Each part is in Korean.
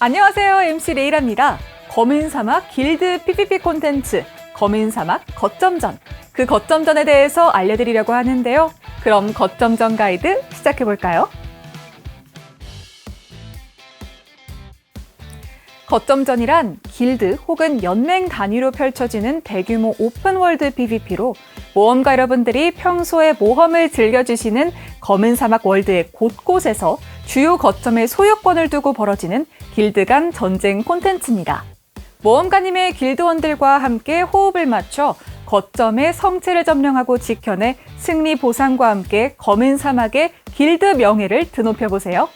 안녕하세요. MC 레이라입니다. 검은 사막 길드 PVP 콘텐츠 검은 사막 거점전. 그 거점전에 대해서 알려드리려고 하는데요. 그럼 거점전 가이드 시작해볼까요? 거점전이란 길드 혹은 연맹 단위로 펼쳐지는 대규모 오픈월드 PVP로 모험가 여러분들이 평소에 모험을 즐겨주시는 검은 사막 월드의 곳곳에서 주요 거점의 소유권을 두고 벌어지는 길드 간 전쟁 콘텐츠입니다. 모험가님의 길드원들과 함께 호흡을 맞춰 거점의 성체를 점령하고 지켜내 승리 보상과 함께 검은 사막의 길드 명예를 드높여보세요.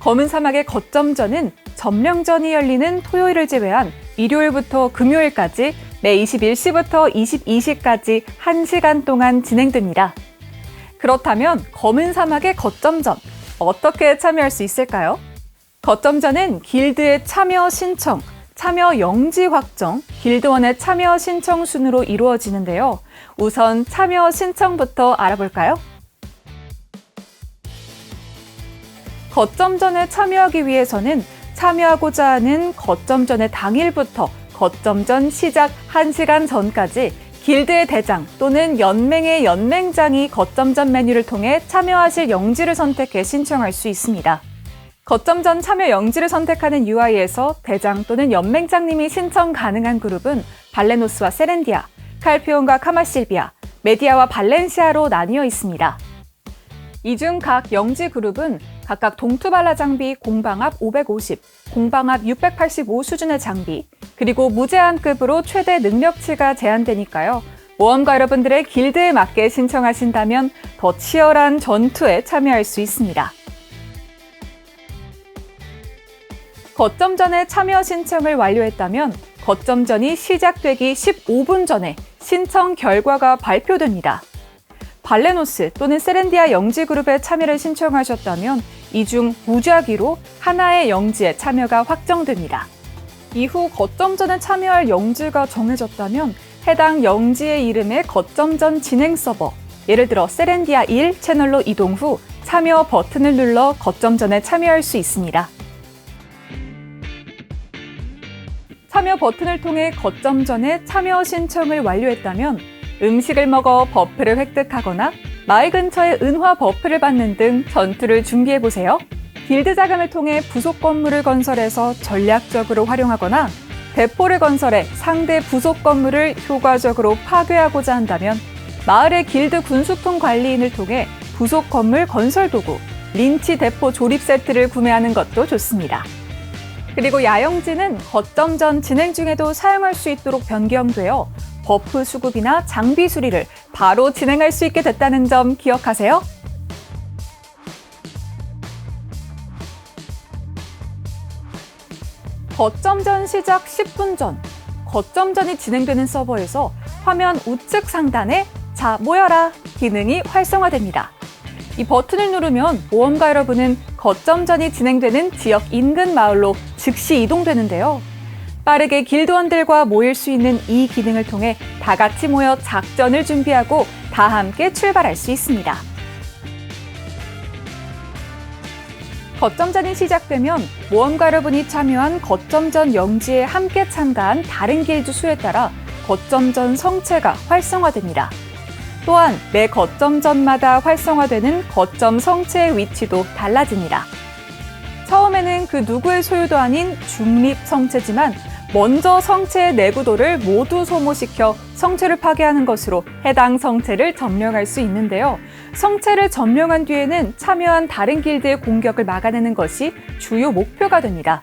검은 사막의 거점전은 점령전이 열리는 토요일을 제외한 일요일부터 금요일까지 매 21시부터 22시까지 1시간 동안 진행됩니다. 그렇다면 검은 사막의 거점전, 어떻게 참여할 수 있을까요? 거점전은 길드의 참여 신청, 참여 영지 확정, 길드원의 참여 신청 순으로 이루어지는데요. 우선 참여 신청부터 알아볼까요? 거점전에 참여하기 위해서는 참여하고자 하는 거점전의 당일부터 거점전 시작 1시간 전까지 길드의 대장 또는 연맹의 연맹장이 거점전 메뉴를 통해 참여하실 영지를 선택해 신청할 수 있습니다. 거점전 참여 영지를 선택하는 UI에서 대장 또는 연맹장님이 신청 가능한 그룹은 발레노스와 세렌디아, 칼피온과 카마실비아, 메디아와 발렌시아로 나뉘어 있습니다. 이 중 각 영지 그룹은 각각 동투발라 장비 공방압 550, 공방압 685 수준의 장비, 그리고 무제한급으로 최대 능력치가 제한되니까요. 모험가 여러분들의 길드에 맞게 신청하신다면 더 치열한 전투에 참여할 수 있습니다. 거점전에 참여 신청을 완료했다면 거점전이 시작되기 15분 전에 신청 결과가 발표됩니다. 발레노스 또는 세렌디아 영지그룹에 참여를 신청하셨다면 이 중 무작위로 하나의 영지에 참여가 확정됩니다. 이후 거점전에 참여할 영지가 정해졌다면 해당 영지의 이름의 거점전 진행 서버, 예를 들어 세렌디아 1 채널로 이동 후 참여 버튼을 눌러 거점전에 참여할 수 있습니다. 참여 버튼을 통해 거점전에 참여 신청을 완료했다면 음식을 먹어 버프를 획득하거나 마을 근처에 은화 버프를 받는 등 전투를 준비해보세요. 길드 자금을 통해 부속 건물을 건설해서 전략적으로 활용하거나 대포를 건설해 상대 부속 건물을 효과적으로 파괴하고자 한다면 마을의 길드 군수품 관리인을 통해 부속 건물 건설 도구, 린치 대포 조립 세트를 구매하는 것도 좋습니다. 그리고 야영지는 거점전 진행 중에도 사용할 수 있도록 변경되어 버프 수급이나 장비 수리를 바로 진행할 수 있게 됐다는 점 기억하세요. 거점전 시작 10분 전, 거점전이 진행되는 서버에서 화면 우측 상단에 자 모여라 기능이 활성화됩니다. 이 버튼을 누르면 모험가 여러분은 거점전이 진행되는 지역 인근 마을로 즉시 이동되는데요. 빠르게 길드원들과 모일 수 있는 이 기능을 통해 다 같이 모여 작전을 준비하고 다 함께 출발할 수 있습니다. 거점전이 시작되면 모험가 여러분이 참여한 거점전 영지에 함께 참가한 다른 길드 수에 따라 거점전 성체가 활성화됩니다. 또한 매 거점전마다 활성화되는 거점 성체의 위치도 달라집니다. 처음에는 그 누구의 소유도 아닌 중립 성체지만 먼저 성체의 내구도를 모두 소모시켜 성체를 파괴하는 것으로 해당 성체를 점령할 수 있는데요. 성체를 점령한 뒤에는 참여한 다른 길드의 공격을 막아내는 것이 주요 목표가 됩니다.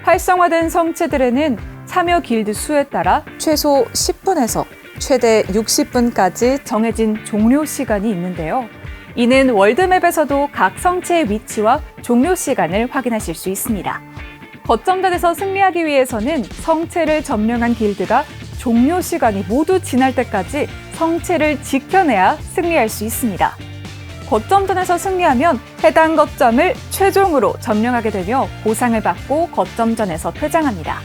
활성화된 성체들에는 참여 길드 수에 따라 최소 10분에서 최대 60분까지 정해진 종료 시간이 있는데요. 이는 월드맵에서도 각 성체의 위치와 종료 시간을 확인하실 수 있습니다. 거점전에서 승리하기 위해서는 성체를 점령한 길드가 종료 시간이 모두 지날 때까지 성체를 지켜내야 승리할 수 있습니다. 거점전에서 승리하면 해당 거점을 최종으로 점령하게 되며 보상을 받고 거점전에서 퇴장합니다.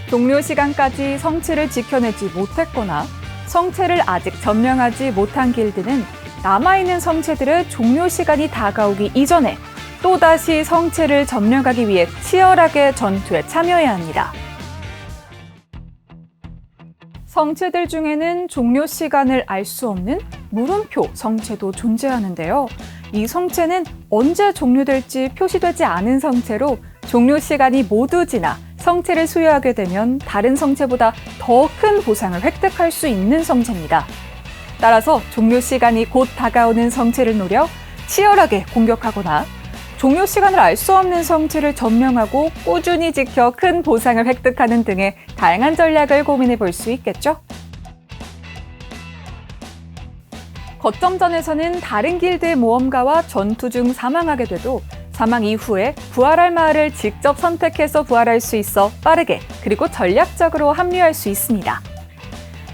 종료 시간까지 성체를 지켜내지 못했거나 성체를 아직 점령하지 못한 길드는 남아있는 성체들의 종료 시간이 다가오기 이전에 또다시 성체를 점령하기 위해 치열하게 전투에 참여해야 합니다. 성체들 중에는 종료 시간을 알 수 없는 물음표 성체도 존재하는데요. 이 성체는 언제 종료될지 표시되지 않은 성체로 종료 시간이 모두 지나 성체를 소유하게 되면 다른 성체보다 더 큰 보상을 획득할 수 있는 성체입니다. 따라서 종료 시간이 곧 다가오는 성체를 노려 치열하게 공격하거나 종료 시간을 알 수 없는 성체를 점령하고 꾸준히 지켜 큰 보상을 획득하는 등의 다양한 전략을 고민해 볼 수 있겠죠? 거점전에서는 다른 길드의 모험가와 전투 중 사망하게 돼도 사망 이후에 부활할 마을을 직접 선택해서 부활할 수 있어 빠르게 그리고 전략적으로 합류할 수 있습니다.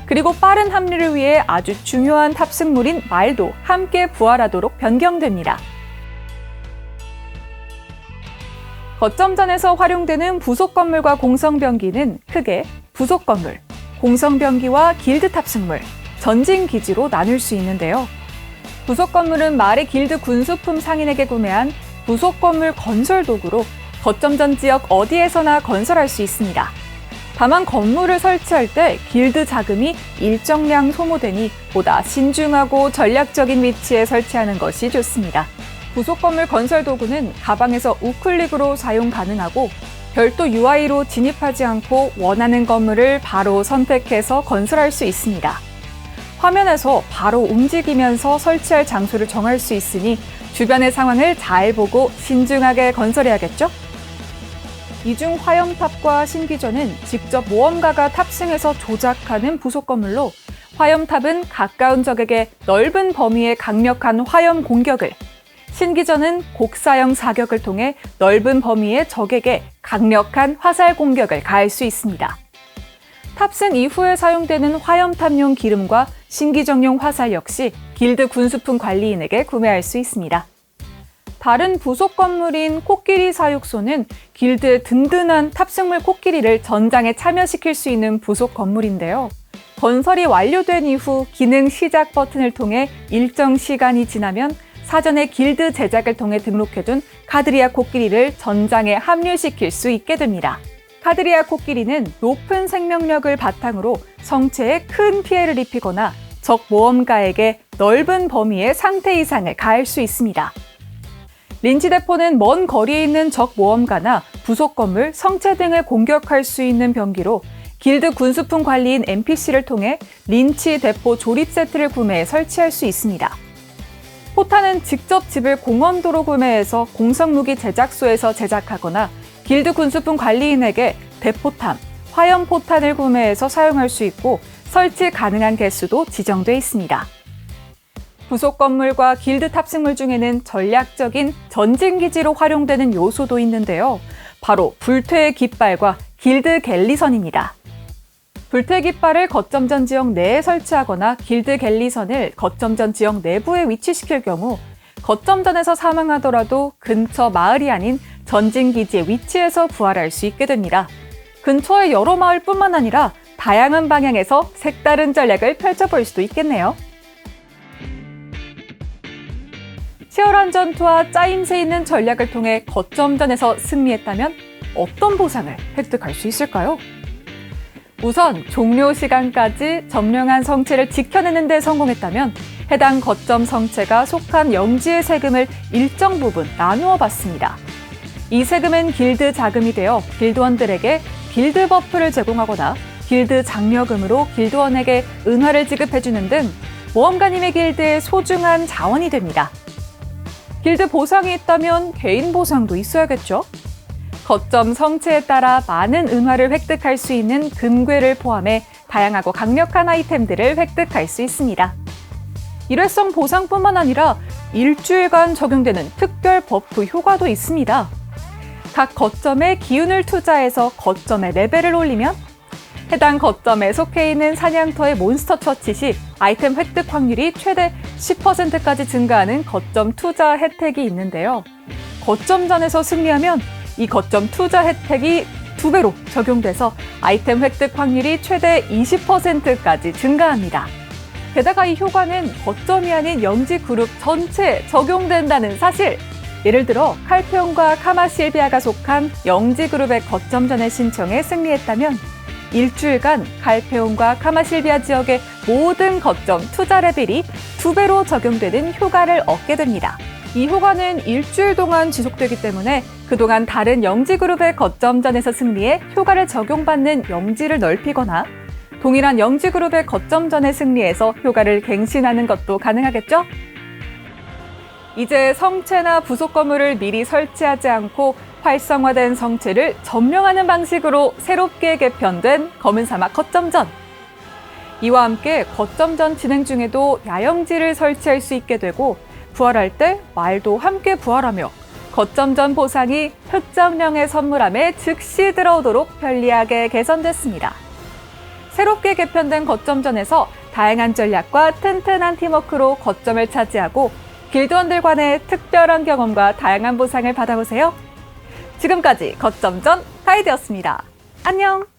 그리고 빠른 합류를 위해 아주 중요한 탑승물인 말도 함께 부활하도록 변경됩니다. 거점전에서 활용되는 부속 건물과 공성병기는 크게 부속 건물, 공성병기와 길드 탑승물, 전진 기지로 나눌 수 있는데요. 부속 건물은 말의 길드 군수품 상인에게 구매한 부속 건물 건설 도구로 거점전 지역 어디에서나 건설할 수 있습니다. 다만 건물을 설치할 때 길드 자금이 일정량 소모되니 보다 신중하고 전략적인 위치에 설치하는 것이 좋습니다. 부속 건물 건설 도구는 가방에서 우클릭으로 사용 가능하고 별도 UI로 진입하지 않고 원하는 건물을 바로 선택해서 건설할 수 있습니다. 화면에서 바로 움직이면서 설치할 장소를 정할 수 있으니 주변의 상황을 잘 보고 신중하게 건설해야겠죠? 이중 화염탑과 신기전은 직접 모험가가 탑승해서 조작하는 부속 건물로 화염탑은 가까운 적에게 넓은 범위의 강력한 화염 공격을, 신기전은 곡사형 사격을 통해 넓은 범위의 적에게 강력한 화살 공격을 가할 수 있습니다. 탑승 이후에 사용되는 화염탑용 기름과 신기정용 화살 역시 길드 군수품 관리인에게 구매할 수 있습니다. 다른 부속 건물인 코끼리 사육소는 길드의 든든한 탑승물 코끼리를 전장에 참여시킬 수 있는 부속 건물인데요. 건설이 완료된 이후 기능 시작 버튼을 통해 일정 시간이 지나면 사전에 길드 제작을 통해 등록해둔 카드리아 코끼리를 전장에 합류시킬 수 있게 됩니다. 카드리아 코끼리는 높은 생명력을 바탕으로 성체에 큰 피해를 입히거나 적 모험가에게 넓은 범위의 상태 이상을 가할 수 있습니다. 린치 대포는 먼 거리에 있는 적 모험가나 부속 건물, 성체 등을 공격할 수 있는 병기로 길드 군수품 관리인 NPC를 통해 린치 대포 조립 세트를 구매해 설치할 수 있습니다. 포탄은 직접 집을 공원도로 구매해서 공성무기 제작소에서 제작하거나 길드 군수품 관리인에게 대포탄, 화염포탄을 구매해서 사용할 수 있고 설치 가능한 개수도 지정돼 있습니다. 부속 건물과 길드 탑승물 중에는 전략적인 전진기지로 활용되는 요소도 있는데요. 바로 불퇴의 깃발과 길드 갤리선입니다. 불퇴 깃발을 거점전 지역 내에 설치하거나 길드 갤리선을 거점전 지역 내부에 위치시킬 경우 거점전에서 사망하더라도 근처 마을이 아닌 전진기지의 위치에서 부활할 수 있게 됩니다. 근처의 여러 마을뿐만 아니라 다양한 방향에서 색다른 전략을 펼쳐볼 수도 있겠네요. 치열한 전투와 짜임새 있는 전략을 통해 거점전에서 승리했다면 어떤 보상을 획득할 수 있을까요? 우선 종료 시간까지 점령한 성체를 지켜내는 데 성공했다면 해당 거점 성체가 속한 영지의 세금을 일정 부분 나누어 받습니다. 이 세금은 길드 자금이 되어 길드원들에게 길드 버프를 제공하거나 길드 장려금으로 길드원에게 은화를 지급해주는 등 모험가님의 길드의 소중한 자원이 됩니다. 길드 보상이 있다면 개인 보상도 있어야겠죠? 거점 성체에 따라 많은 은화를 획득할 수 있는 금괴를 포함해 다양하고 강력한 아이템들을 획득할 수 있습니다. 일회성 보상뿐만 아니라 일주일간 적용되는 특별 버프 효과도 있습니다. 각 거점에 기운을 투자해서 거점의 레벨을 올리면 해당 거점에 속해 있는 사냥터의 몬스터 처치 시 아이템 획득 확률이 최대 10%까지 증가하는 거점 투자 혜택이 있는데요. 거점전에서 승리하면 이 거점 투자 혜택이 2배로 적용돼서 아이템 획득 확률이 최대 20%까지 증가합니다. 게다가 이 효과는 거점이 아닌 영지 그룹 전체에 적용된다는 사실. 예를 들어 칼페온과 카마실비아가 속한 영지 그룹의 거점전에 신청해 승리했다면 일주일간 칼페온과 카마실비아 지역의 모든 거점 투자 레벨이 2배로 적용되는 효과를 얻게 됩니다. 이 효과는 일주일 동안 지속되기 때문에 그동안 다른 영지 그룹의 거점전에서 승리해 효과를 적용받는 영지를 넓히거나 동일한 영지 그룹의 거점전에 승리해서 효과를 갱신하는 것도 가능하겠죠? 이제 성체나 부속 건물을 미리 설치하지 않고 활성화된 성체를 점령하는 방식으로 새롭게 개편된 검은 사막 거점전. 이와 함께 거점전 진행 중에도 야영지를 설치할 수 있게 되고 부활할 때 말도 함께 부활하며 거점전 보상이 흑정령의 선물함에 즉시 들어오도록 편리하게 개선됐습니다. 새롭게 개편된 거점전에서 다양한 전략과 튼튼한 팀워크로 거점을 차지하고 길드원들 간의 특별한 경험과 다양한 보상을 받아보세요. 지금까지 거점전 가이드였습니다. 안녕!